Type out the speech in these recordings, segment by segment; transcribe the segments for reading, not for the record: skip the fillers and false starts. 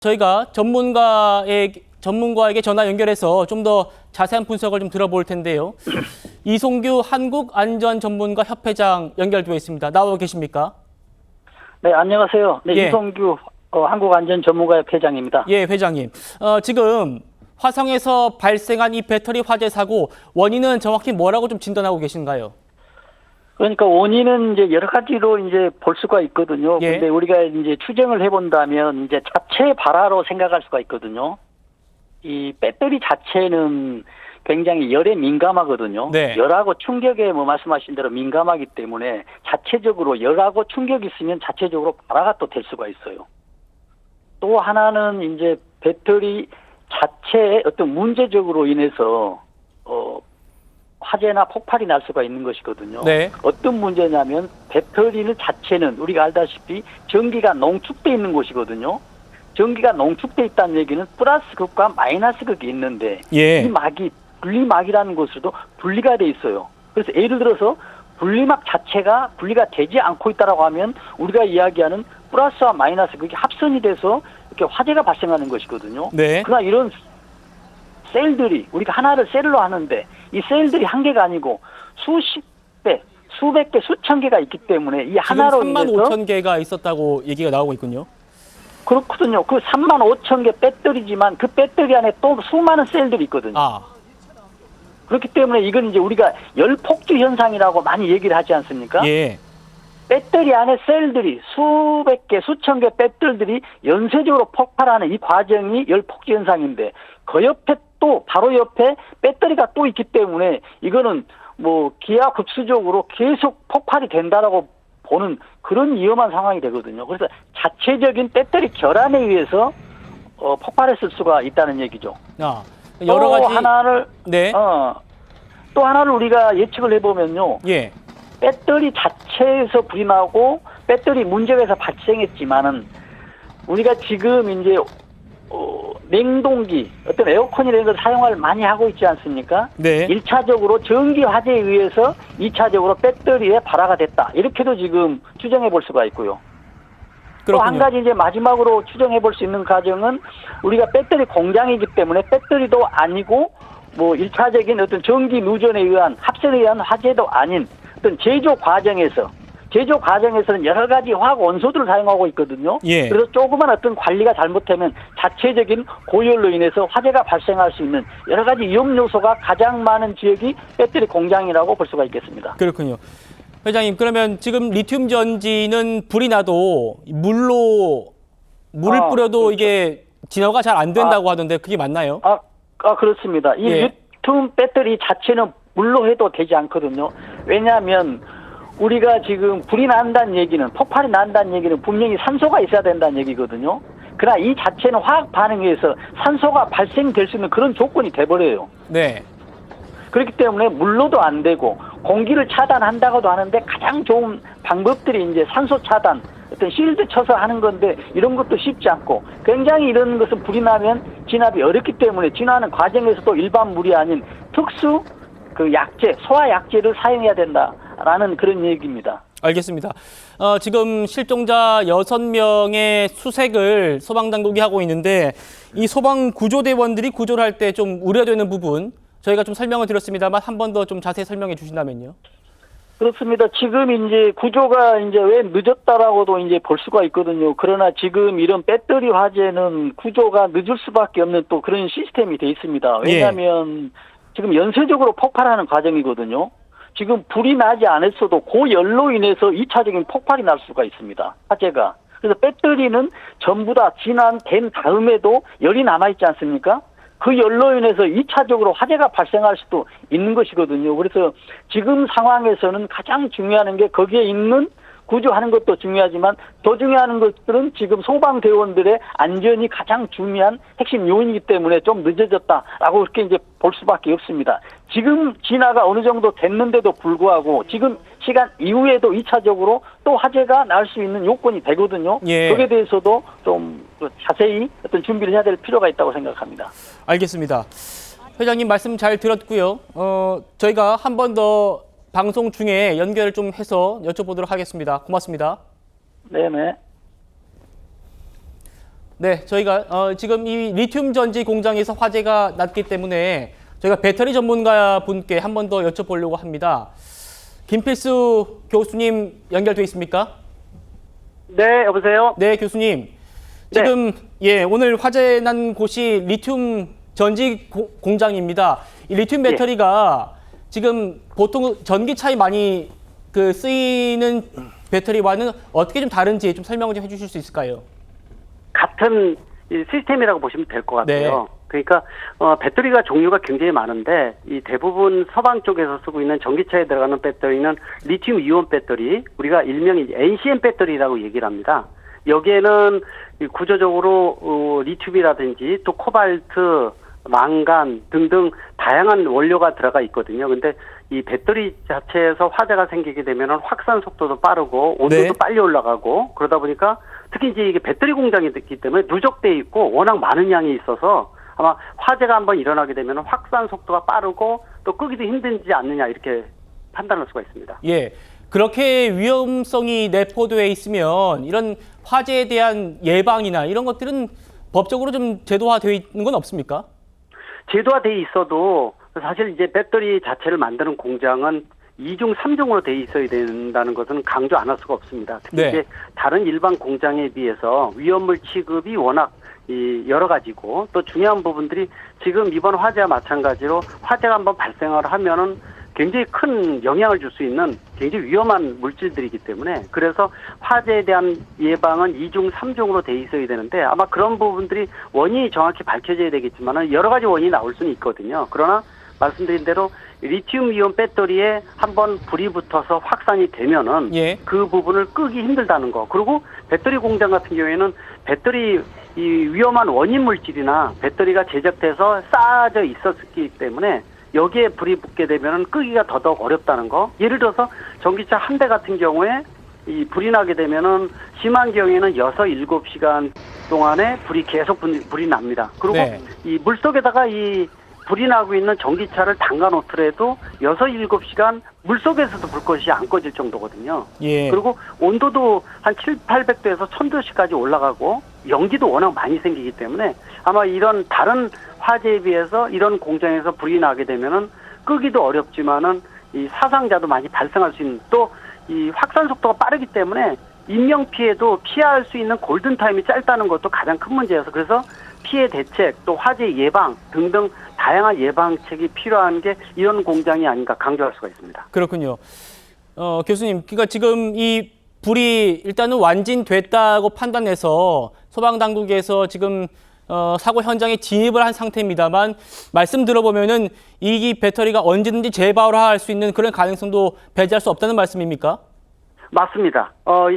저희가 전문가에게 전화 연결해서 좀 더 자세한 분석을 좀 들어볼 텐데요. 이송규 한국안전전문가협회장 연결되어 있습니다. 나와 계십니까? 네, 안녕하세요. 네, 예. 이송규 한국안전전문가협회장입니다. 예, 회장님. 지금 화성에서 발생한 이 배터리 화재 사고 원인은 정확히 뭐라고 좀 진단하고 계신가요? 그러니까 원인은 이제 여러 가지로 이제 볼 수가 있거든요. 예. 근데 우리가 이제 추정을 해본다면 이제 자체 발화로 생각할 수가 있거든요. 이 배터리 자체는 굉장히 열에 민감하거든요. 네. 열하고 충격에 말씀하신 대로 민감하기 때문에 자체적으로 열하고 충격이 있으면 자체적으로 발화가 또 될 수가 있어요. 또 하나는 이제 배터리 자체의 어떤 문제적으로 인해서 화재나 폭발이 날 수가 있는 것이거든요. 네. 어떤 문제냐면 배터리는 자체는 우리가 알다시피 전기가 농축돼 있는 곳이거든요. 전기가 농축돼 있다는 얘기는 플러스 극과 마이너스 극이 있는데 예. 이 막이 분리막이라는 것으로도 분리가 돼 있어요. 그래서 예를 들어서 분리막 자체가 분리가 되지 않고 있다라고 하면 우리가 이야기하는 플러스와 마이너스 극이 합선이 돼서 이렇게 화재가 발생하는 것이거든요. 네. 그러나 이런 셀들이 우리가 하나를 셀로 하는데 이 셀들이 한 개가 아니고 수십 배, 수백 개, 수천 개가 있기 때문에 이 하나로 지금 3만 인해서 5천 개가 있었다고 얘기가 나오고 있군요. 그렇거든요. 그 3만 5천 개 배터리지만 그 배터리 안에 또 수많은 셀들이 있거든요. 아, 그렇기 때문에 이건 이제 우리가 열폭주 현상이라고 많이 얘기를 하지 않습니까? 예. 배터리 안에 셀들이 수백 개, 수천 개 배터리들이 연쇄적으로 폭발하는 이 과정이 열폭주 현상인데 그 옆에 또 바로 옆에 배터리가 또 있기 때문에 이거는 뭐 기하급수적으로 계속 폭발이 된다라고 보는 그런 위험한 상황이 되거든요. 그래서 자체적인 배터리 결함에 의해서 폭발했을 수가 있다는 얘기죠. 아, 여러 가지. 또 하나를 네. 또 하나를 우리가 예측을 해보면요. 예. 배터리 자체에서 불이 나고 배터리 문제가 해서 발생했지만은 우리가 지금 이제 냉동기, 어떤 에어컨이라는 걸 사용을 많이 하고 있지 않습니까? 네. 1차적으로 전기 화재에 의해서 2차적으로 배터리에 발화가 됐다. 이렇게도 지금 추정해 볼 수가 있고요. 또 한 그렇군요. 가지 이제 마지막으로 추정해 볼 수 있는 과정은 우리가 배터리 공장이기 때문에 배터리도 아니고 뭐 1차적인 어떤 전기 누전에 의한 합선에 의한 화재도 아닌 어떤 제조 과정에서는 여러 가지 화학 원소들을 사용하고 있거든요. 예. 그래서 조그만 어떤 관리가 잘못되면 자체적인 고열로 인해서 화재가 발생할 수 있는 여러 가지 위험 요소가 가장 많은 지역이 배터리 공장이라고 볼 수가 있겠습니다. 그렇군요. 회장님, 그러면 지금 리튬 전지는 불이 나도 물을 뿌려도 그렇죠. 이게 진화가 잘 안 된다고 하던데 그게 맞나요? 그렇습니다. 이 예. 리튬 배터리 자체는 물로 해도 되지 않거든요. 왜냐하면 우리가 지금 불이 난다는 얘기는 폭발이 난다는 얘기는 분명히 산소가 있어야 된다는 얘기거든요. 그러나 이 자체는 화학 반응에 의해서 산소가 발생될 수 있는 그런 조건이 돼버려요. 네. 그렇기 때문에 물로도 안 되고 공기를 차단한다고도 하는데 가장 좋은 방법들이 이제 산소 차단, 어떤 실드 쳐서 하는 건데 이런 것도 쉽지 않고 굉장히 이런 것은 불이 나면 진압이 어렵기 때문에 진화하는 과정에서도 일반 물이 아닌 특수 그 약재, 소화 약재를 사용해야 된다라는 그런 얘기입니다. 알겠습니다. 지금 실종자 6명의 수색을 소방당국이 하고 있는데 이 소방구조대원들이 구조를 할 때 좀 우려되는 부분 저희가 좀 설명을 드렸습니다만 한 번 더 좀 자세히 설명해 주신다면요. 그렇습니다. 지금 이제 구조가 이제 왜 늦었다라고도 이제 볼 수가 있거든요. 그러나 지금 이런 배터리 화재는 구조가 늦을 수밖에 없는 또 그런 시스템이 돼 있습니다. 왜냐하면 지금 연쇄적으로 폭발하는 과정이거든요. 지금 불이 나지 않았어도 고열로 인해서 2차적인 폭발이 날 수가 있습니다. 화재가. 그래서 배터리는 전부 다 진화된 다음에도 열이 남아있지 않습니까? 그 열로 인해서 2차적으로 화재가 발생할 수도 있는 것이거든요. 그래서 지금 상황에서는 가장 중요한 게 거기에 있는 구조하는 것도 중요하지만 더 중요한 것들은 지금 소방대원들의 안전이 가장 중요한 핵심 요인이기 때문에 좀 늦어졌다라고 그렇게 이제 볼 수밖에 없습니다. 지금 진화가 어느 정도 됐는데도 불구하고 지금 시간 이후에도 2차적으로 또 화재가 날 수 있는 요건이 되거든요. 예. 거기에 대해서도 좀 자세히 어떤 준비를 해야 될 필요가 있다고 생각합니다. 알겠습니다. 회장님 말씀 잘 들었고요. 저희가 한 번 더 방송 중에 연결을 좀 해서 여쭤보도록 하겠습니다. 고맙습니다. 네네. 네, 저희가 지금 이 리튬 전지 공장에서 화재가 났기 때문에 저희가 배터리 전문가 분께 한 번 더 여쭤보려고 합니다. 김필수 교수님 연결돼 있습니까? 네, 여보세요? 네, 교수님. 지금 오늘 화재 난 곳이 리튬 전지 공장입니다. 이 리튬 배터리가 지금 보통 전기차에 많이 쓰이는 배터리와는 어떻게 좀 다른지 좀 설명을 좀 해주실 수 있을까요? 같은 이 시스템이라고 보시면 될 것 같아요. 네. 그러니까 배터리가 종류가 굉장히 많은데 이 대부분 서방 쪽에서 쓰고 있는 전기차에 들어가는 배터리는 리튬 이온 배터리, 우리가 일명이 NCM 배터리라고 얘기를 합니다. 여기에는 구조적으로 리튬이라든지 또 코발트, 망간 등등 다양한 원료가 들어가 있거든요. 근데 이 배터리 자체에서 화재가 생기게 되면 확산 속도도 빠르고 온도도 네. 빨리 올라가고 그러다 보니까 특히 이제 이게 배터리 공장이 됐기 때문에 누적돼 있고 워낙 많은 양이 있어서 아마 화재가 한번 일어나게 되면 확산 속도가 빠르고 또 끄기도 힘들지 않느냐 이렇게 판단할 수가 있습니다. 예. 그렇게 위험성이 내포되어 있으면 이런 화재에 대한 예방이나 이런 것들은 법적으로 좀 제도화되어 있는 건 없습니까? 제도화돼 있어도 사실 이제 배터리 자체를 만드는 공장은 2중, 3중으로 돼 있어야 된다는 것은 강조 안 할 수가 없습니다. 특히 네. 이제 다른 일반 공장에 비해서 위험물 취급이 워낙 여러 가지고 또 중요한 부분들이 지금 이번 화재와 마찬가지로 화재가 한번 발생을 하면은 굉장히 큰 영향을 줄 수 있는 굉장히 위험한 물질들이기 때문에 그래서 화재에 대한 예방은 2중, 3중으로 돼 있어야 되는데 아마 그런 부분들이 원인이 정확히 밝혀져야 되겠지만 여러 가지 원인이 나올 수는 있거든요. 그러나 말씀드린 대로 리튬 이온 배터리에 한번 불이 붙어서 확산이 되면은 그 부분을 끄기 힘들다는 거. 그리고 배터리 공장 같은 경우에는 배터리 이 위험한 원인 물질이나 배터리가 제작돼서 쌓아져 있었기 때문에 여기에 불이 붙게 되면은 끄기가 더더욱 어렵다는 거. 예를 들어서 전기차 한 대 같은 경우에 이 불이 나게 되면은 심한 경우에는 6-7시간 동안에 불이 계속 불이 납니다. 그리고 이 물속에다가 이 불이 나고 있는 전기차를 담가 놓더라도 6-7시간 물속에서도 불꽃이 안 꺼질 정도거든요. 그리고 온도도 한 700-800도에서 1000도씨까지 올라가고 연기도 워낙 많이 생기기 때문에 아마 이런 다른 화재에 비해서 이런 공장에서 불이 나게 되면은 끄기도 어렵지만은 이 사상자도 많이 발생할 수 있는 또 이 확산 속도가 빠르기 때문에 인명 피해도 피할 수 있는 골든 타임이 짧다는 것도 가장 큰 문제여서 그래서 피해 대책 또 화재 예방 등등 다양한 예방책이 필요한 게 이런 공장이 아닌가 강조할 수가 있습니다. 그렇군요. 교수님, 그러니까 지금 이 불이 일단은 완진됐다고 판단해서 소방당국에서 지금 사고 현장에 진입을 한 상태입니다만 말씀 들어보면은 이 배터리가 언제든지 재발화할 수 있는 그런 가능성도 배제할 수 없다는 말씀입니까? 맞습니다.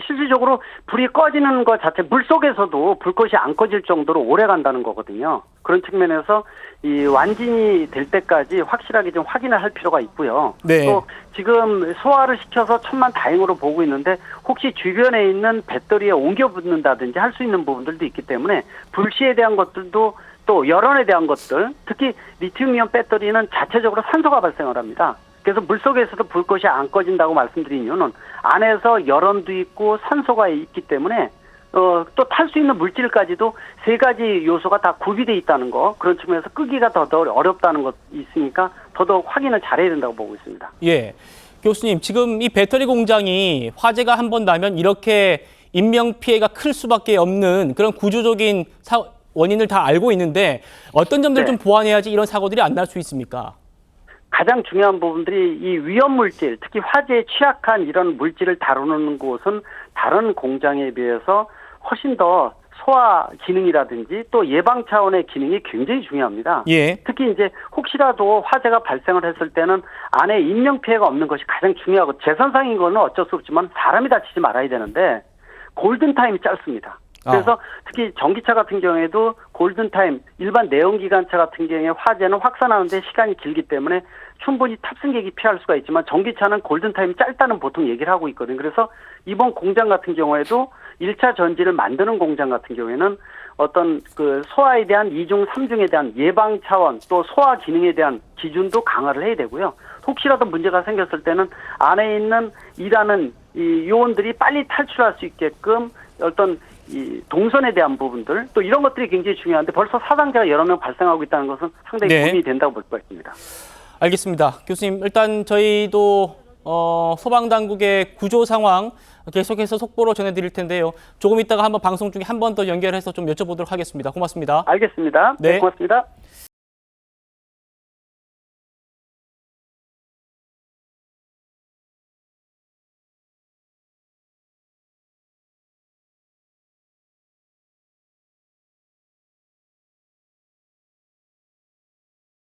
실질적으로 불이 꺼지는 것 자체 물속에서도 불꽃이 안 꺼질 정도로 오래 간다는 거거든요. 그런 측면에서 이 완진이 될 때까지 확실하게 좀 확인을 할 필요가 있고요. 또 지금 소화를 시켜서 천만다행으로 보고 있는데 혹시 주변에 있는 배터리에 옮겨 붙는다든지 할 수 있는 부분들도 있기 때문에 불시에 대한 것들도 또 열원에 대한 것들 특히 리튬이온 배터리는 자체적으로 산소가 발생을 합니다. 그래서 물속에서도 불꽃이 안 꺼진다고 말씀드린 이유는 안에서 열원도 있고 산소가 있기 때문에 또 탈 수 있는 물질까지도 세 가지 요소가 다 구비되어 있다는 거 그런 측면에서 끄기가 더더욱 어렵다는 것 있으니까 더더욱 확인을 잘해야 된다고 보고 있습니다. 예, 교수님 지금 이 배터리 공장이 화재가 한 번 나면 이렇게 인명 피해가 클 수밖에 없는 그런 구조적인 원인을 다 알고 있는데 어떤 점들 좀 보완해야지 이런 사고들이 안 날 수 있습니까? 가장 중요한 부분들이 이 위험 물질, 특히 화재에 취약한 이런 물질을 다루는 곳은 다른 공장에 비해서 훨씬 더 소화 기능이라든지 또 예방 차원의 기능이 굉장히 중요합니다. 특히 이제 혹시라도 화재가 발생을 했을 때는 안에 인명 피해가 없는 것이 가장 중요하고 재선상인 거는 어쩔 수 없지만 사람이 다치지 말아야 되는데 골든 타임이 짧습니다. 그래서 특히 전기차 같은 경우에도 골든타임, 일반 내연기관차 같은 경우에 화재는 확산하는데 시간이 길기 때문에 충분히 탑승객이 피할 수가 있지만 전기차는 골든타임이 짧다는 보통 얘기를 하고 있거든요. 그래서 이번 공장 같은 경우에도 1차 전지를 만드는 공장 같은 경우에는 어떤 그 소화에 대한 2중, 3중에 대한 예방 차원 또 소화 기능에 대한 기준도 강화를 해야 되고요. 혹시라도 문제가 생겼을 때는 안에 있는 일하는 이 요원들이 빨리 탈출할 수 있게끔 어떤 이 동선에 대한 부분들 또 이런 것들이 굉장히 중요한데 벌써 사상자가 여러 명 발생하고 있다는 것은 상당히 네. 고민이 된다고 볼 수가 있습니다. 알겠습니다. 교수님, 일단 저희도 소방당국의 구조 상황 계속해서 속보로 전해드릴 텐데요. 조금 있다가 한번 방송 중에 한 번 더 연결해서 좀 여쭤보도록 하겠습니다. 고맙습니다. 알겠습니다. 네. 네, 고맙습니다.